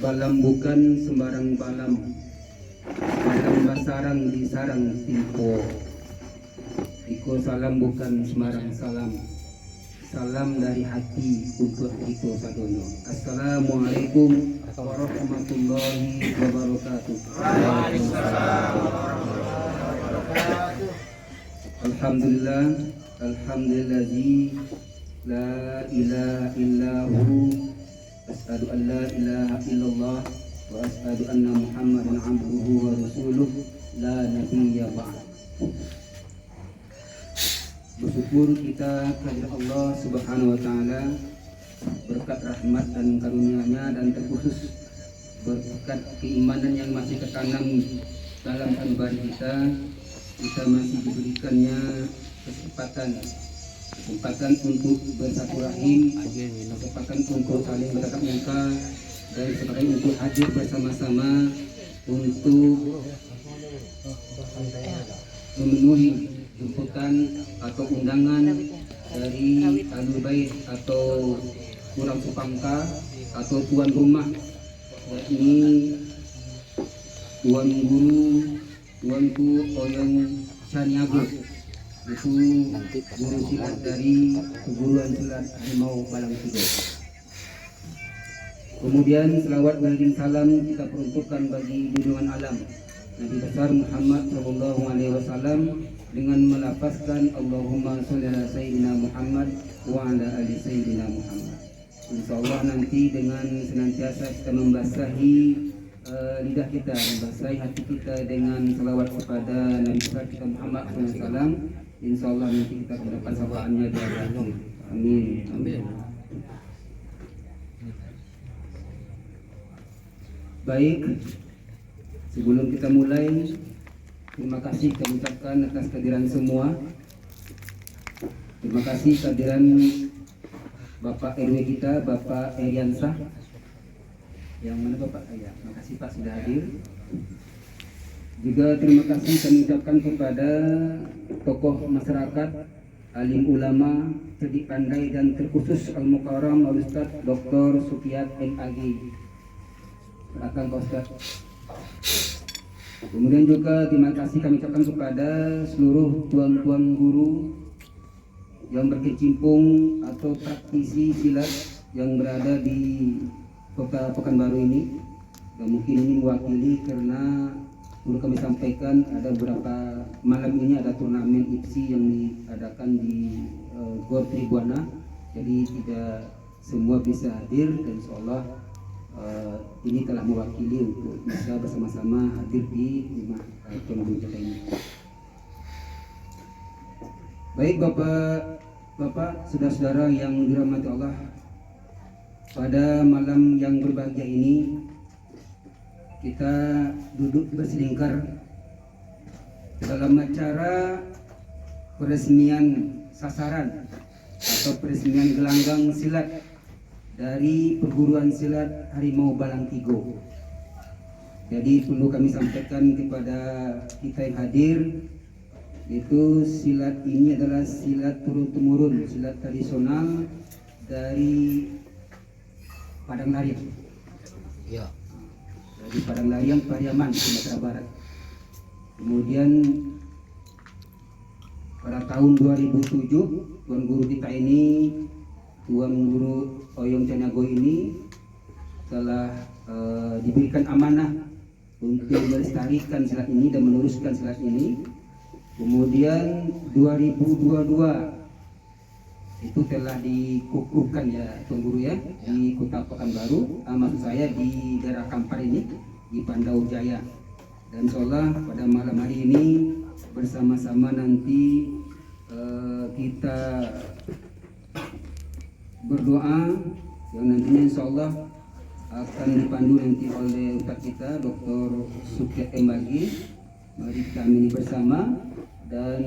Balam bukan sembarang balam, balam basarang di sarang timpo. Iko salam bukan sembarang salam, salam dari hati untuk Iko Sadono. Assalamualaikum warahmatullahi wabarakatuh. Waalaikumsalam warahmatullahi wabarakatuh. Alhamdulillah, alhamdulillazi la ilaha illahu, asyhadu an la ilaha illallah wa asyhadu anna Muhammadan abduhu wa rasuluh la nabiyya ba'd. Bersyukur kita kepada Allah Subhanahu wa taala berkat rahmat dan karunia-Nya, dan terkhusus berkat keimanan yang masih tertanam dalam sanubari kita masih diberikannya kesempatan untuk bersatu rahim, kesempatan untuk saling bertatap muka, dan kesempatan untuk hadir bersama-sama untuk memenuhi jemputan atau undangan dari Ahlul Bait atau Kurang Supangka atau tuan rumah, yakni Tuanku Oyong Caniago, itu guru silat dari perguruan silat Harimau Balang Tigo. Kemudian selawat dan salam kita peruntukkan bagi junjungan alam Nabi besar Muhammad SAW dengan melafazkan Allahumma sholli ala sayyidina Muhammad wa ala ali sayyidina Muhammad. Insyaallah nanti dengan senantiasa kita membasahi lidah kita, membasahi hati kita dengan selawat kepada Nabi besar kita Muhammad SAW. Insyaallah nanti kita mendapat syafaatnya di akhir. Amin. Amin. Baik, sebelum kita mulai, terima kasih kami ucapkan atas kehadiran semua. Terima kasih kehadiran Bapak RW kita, Bapak Eriansah. Yang mana Bapak? Ya, terima kasih Pak sudah hadir. Juga terima kasih kami ucapkan kepada tokoh masyarakat, alim ulama, cerdik pandai, dan terkhusus Al-Mukarram Al-Ustaz Dr. Sukiyat MAG. Silakan Pak Ustaz. Kemudian juga terima kasih kami ucapkan kepada seluruh tuan-tuan guru yang berkecimpung atau praktisi silat yang berada di Kota Pekanbaru ini. Dan mungkin ini mewakili karena perlu kami sampaikan ada beberapa malam ini ada turnamen IPSI yang diadakan di Gor Tribwana. Jadi tidak semua bisa hadir, dan insyaallah ini telah mewakili untuk bisa bersama-sama hadir di rumah turnamen kita ini. Baik Bapak, saudara-saudara yang dirahmati Allah, pada malam yang berbahagia ini kita duduk berselingkar dalam acara peresmian sasaran atau peresmian gelanggang silat dari perguruan silat Harimau Balang Tigo. Jadi perlu kami sampaikan kepada kita yang hadir, yaitu silat ini adalah silat turun-temurun, silat tradisional dari Padang Larian. Ya. Dari Padang Larian, Pariaman, Sumatera Barat. Kemudian pada tahun 2007 tuan guru kita ini, Tuan Guru Oyong Caniago ini telah diberikan amanah untuk melestarikan silat ini dan meneruskan silat ini. Kemudian 2022 itu telah dikukuhkan ya Tuan Guru ya, di Kota Pekanbaru, maksud saya di daerah Kampar ini, di Pandau Jaya. Dan insyaallah pada malam hari ini bersama-sama nanti kita berdoa yang nantinya insyaallah akan dipandu nanti oleh Ustaz kita Dr. Sukiyat MAG. Mari kita amini bersama, dan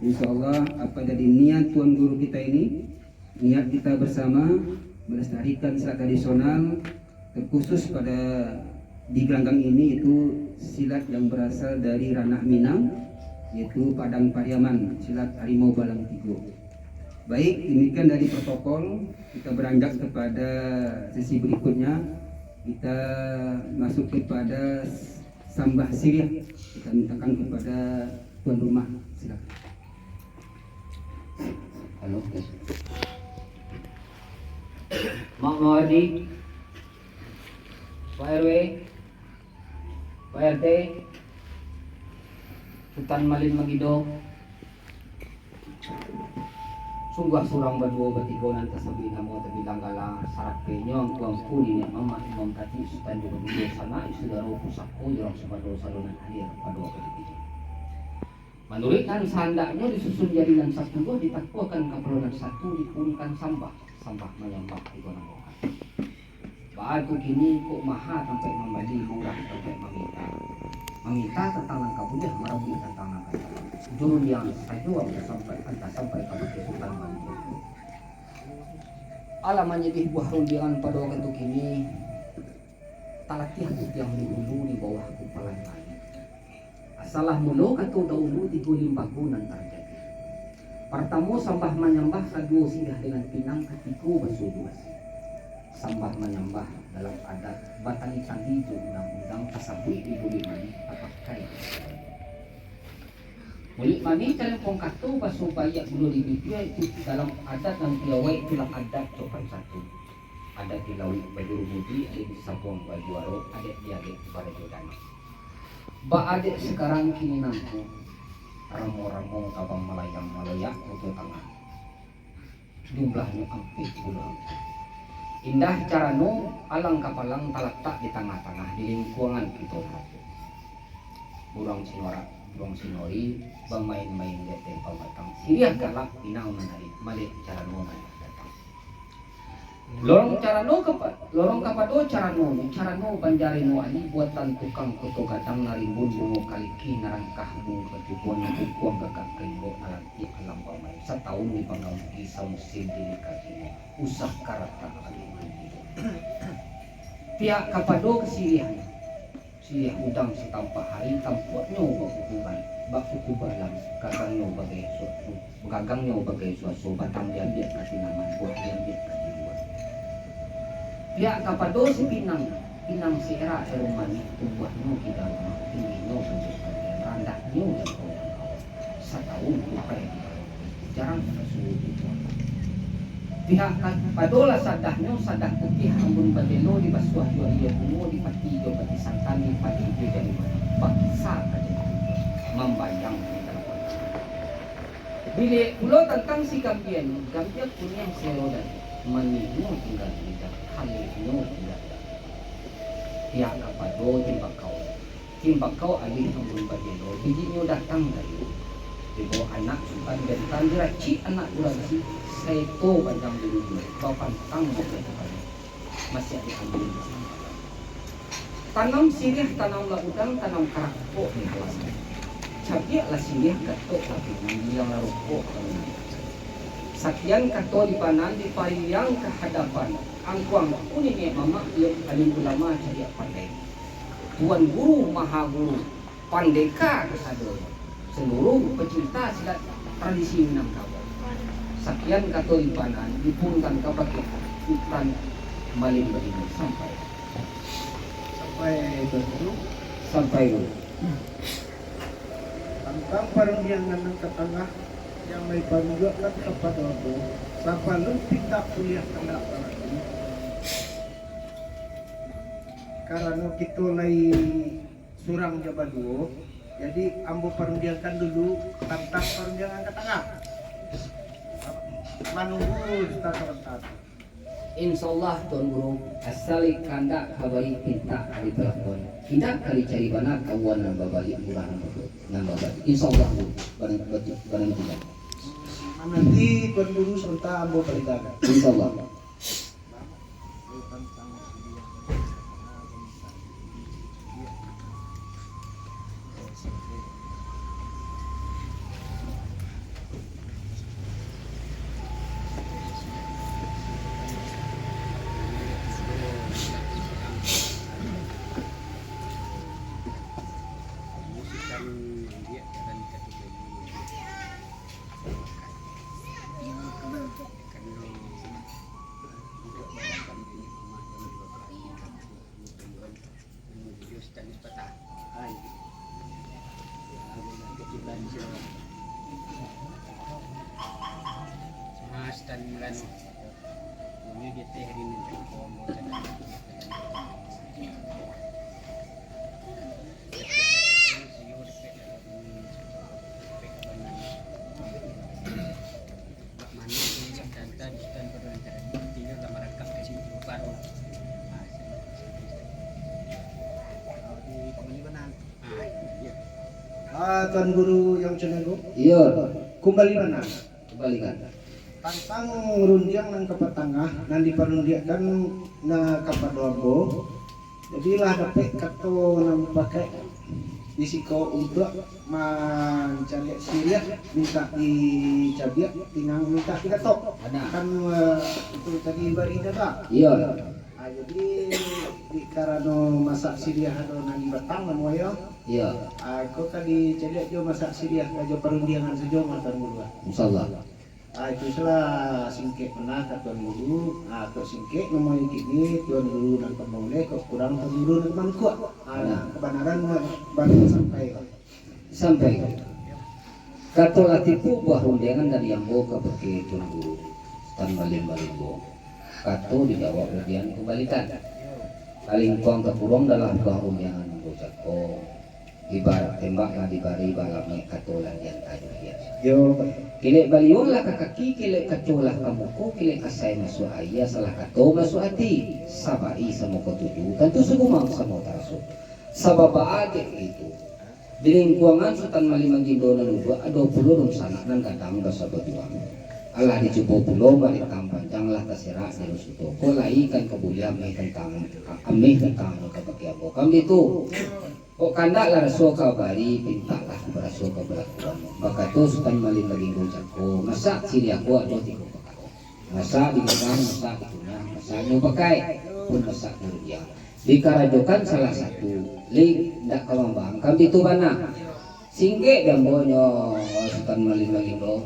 insyaallah apa jadi niat Tuan Guru kita ini, niat kita bersama melestarikan silat tradisional, terkhusus pada di gelanggang ini itu silat yang berasal dari ranah Minang, yaitu Padang Pariaman, silat Harimau Balang Tigo. Baik, demikian dari protokol, kita beranjak kepada sesi berikutnya. kita masuk kepada sambah sirih. Kita mintakan kepada tuan rumah, silakan. Halo. Mak Mawardi, Pak RW, Pak RT, Hutan Malin Magido, sungguh surang badua batigo nanta sabi namo tabilang galang sarat penyong tuang puni ni mama imam tati sutan juga video sana isudaro pusako jorong sabado salunan hadir padua batigo. Menurutkan sehendaknya disusun jadinan satu ditakwakan keperluan satu dikurungkan sampah menyembah itu namokan. Batu kini kok maha sampai membeli murah sampai meminta tentang kabunya merabu tentang jurun yang sajuang sampai kamu kesulitan bantu. Alam menjadi buah rundian pada waktu itu kini talatiah yang diundu di bawah kupalan langit. Asalah mulu katu dahulu diguling bagunan terjadi. Pertama sambah menyembah kedua singgah dengan pinang ketiku basuh-basuh. Sambah menyembah dalam adat batang ikan hijau undang-undang kasabui ibu limani pakai. Mulik mani telepon katu basuh bayak bulu libya itu dalam adat dan piawai itulah adat copan satu. Adat dilawi baju budi ada di sabung baju aro ada diadik pada jodan. Ba adik sekarang kini nampu ramo-ramo kabang malayang untuk tengah. Jumlahnya hampir puluhan. Indah cara no alang kapalang talatak di tengah-tengah di lingkungan kita. Burung sinori bermain-main di tempat batang. Siriah galak pinau menarik malik cara no datang. Lorong kapado cara no banjari no ali buatan tukang koto gadang narimbun bungo kaliki narangkah bungo ketubon kukuang gagak kaibo alanti alam pamai setahun di pangaun kisah musim dinikati usah karata alim pihak kapado kesirian siriah udang setampa hari tampuknya bakukubalan gagangnya bagai suatu batang diambil kasih nama buah diambil kasih buah pihak kapado si pinang si era erumani tubuhnya kita rumah tingginya pencetan randahnya dan setahun bukai jarang kasuh pihak padola sadahnya sadah putih ambun badelo di basuh dua dia bungo di pati dua pati santani pati dia jadi baksa aja membayang kita bila pulau tentang si Gambian punya seroda manimu tinggal tidak halihnya tidak pihak kapado timbakau alih ambun badelo bijinya datang dari dibawa anak sukan dan tandira cik anak durasi saya to panjang dulu bawa pantang masih ada ambil tanam sirih tanamlah udang tanam karakpo di halaman cabiaklah sirih katok tapi bilang larupok sakian kato di panan di pariyang ke hadapan angkuang kuning mama yang alim ulama cabiak pandai tuan guru maha guru pandeka kesado seluruh pecinta silat tradisi Minangkabau. Sakian katolipanan dipunkan kepada hutan Malin Badino sampai tentang perundiangan ke tengah yang may panggapkan kepada aku sampai lebih tak kuliah kena lagi karena kita lagi surang jabat dulu. Jadi ambo perundiankan dulu tentang perundiangan ke tengah. Menunggu kita sebentar. Insyaallah Tuan Guru asal kanda kabari pinta kali telepon. Tidak kali cari bana kawan dan babali murah nan babali. Insyaallah barang tidak. Nanti Tuan Guru serta ambo perintahkan. Insyaallah. Mas dan Mulan ini kita hari ini Tuan Guru yang cenderung Iya, kembali mana? kembalikan. Tantang rundiang nang kapatangah nan diparundiakan na kapadoabo. Jadilah dapat kato nang pakai disiko untuk mencari Syria minta dicabiak tinang minta dikatok Ada. kan itu tadi barinya tak. Iya. Jadi di karano masak Syria ada nang batang namo yo. Iya. Aku kali celiak jo masak Syria aja perundiangan sejo matan guru. Insyaallah. Itu salah singkek pernah ke Tuan Guru, ke singkek nomor ini Tuan Guru dan pemulai kurang Tuan Guru dan teman kuat. Kebenaran baru sampai. Sampai kato latipu buah rundengan dari yang boka pakai Tuan Guru tan baling-balinggo. Kato dijawab kemudian kembalikan. Paling kuang kekurung dalam buah rundengan bocah ko. Ibarat tembaklah dibari balapnya kato landian tayo hias. Yo, Kilek baliwang lah kakaki, kilek kacolah kamuko, kilek kasay masuk ayah, salah kato masuk hati. Sabai sama ketujuh, tentu sugumang sama taraso. Sababa adik itu. Biling kuangan sultan malimang gindo na lupa, 20 dong sanak nang gadang basa batuang. Allah dicubo pulo, balik panjang lah tasira ni Rusuto. Ko laikan kabuliam may tentang, amih tentang kapakiabo. Kami itu. O kanda lah raso ka bari pinta lah beraso ka berakuan. Baka to sultan maling laging rujak ko. Masa sili ako ado ti ko pakako. Masa di gadang, masa itunya, masa nyo pakai pun masa kurya. Dikarajokan salah satu lig ndak kamambang. Kami itu mana? Singge dambonyo sultan maling laging do.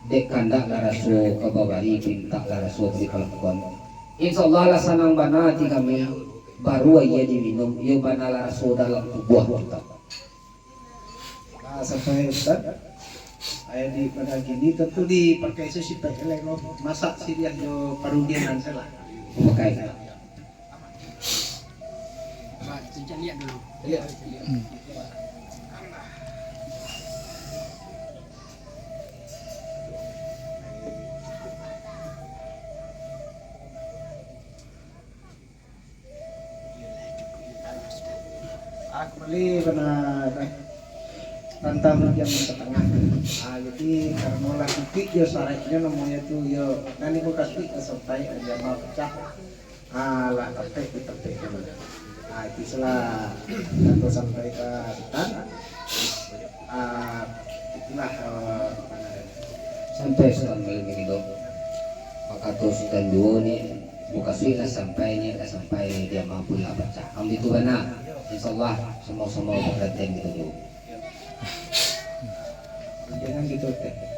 Dek kanda lah raso ka bari pinta lah raso ti kalakuan. Insyaallah lah sanang bana ti kami baru aja diminum, ia banalah soda dalam tubuh kita. sampai Ustaz. Ayah di pada gini tentu dipakai sesipek elok masak Syria jo parundian salah. Pakai. Kita lihat dulu. Iya. Kembali benar tantang yang setengah. Jadi karena lah kiki yo sareknya namanya tuh yo nanti aku kasih kesampai aja mau pecah. Lah tapi dulu. Itu salah atau sampai ke hutan. Itulah Sampai sultan maling ini dong. Maka tuh sultan dua nih buka suila sampainya tak sampai dia mampu lah baca. Kami itu benar. Insyaallah semua-semua bergantian gitu dulu. jangan gitu teh.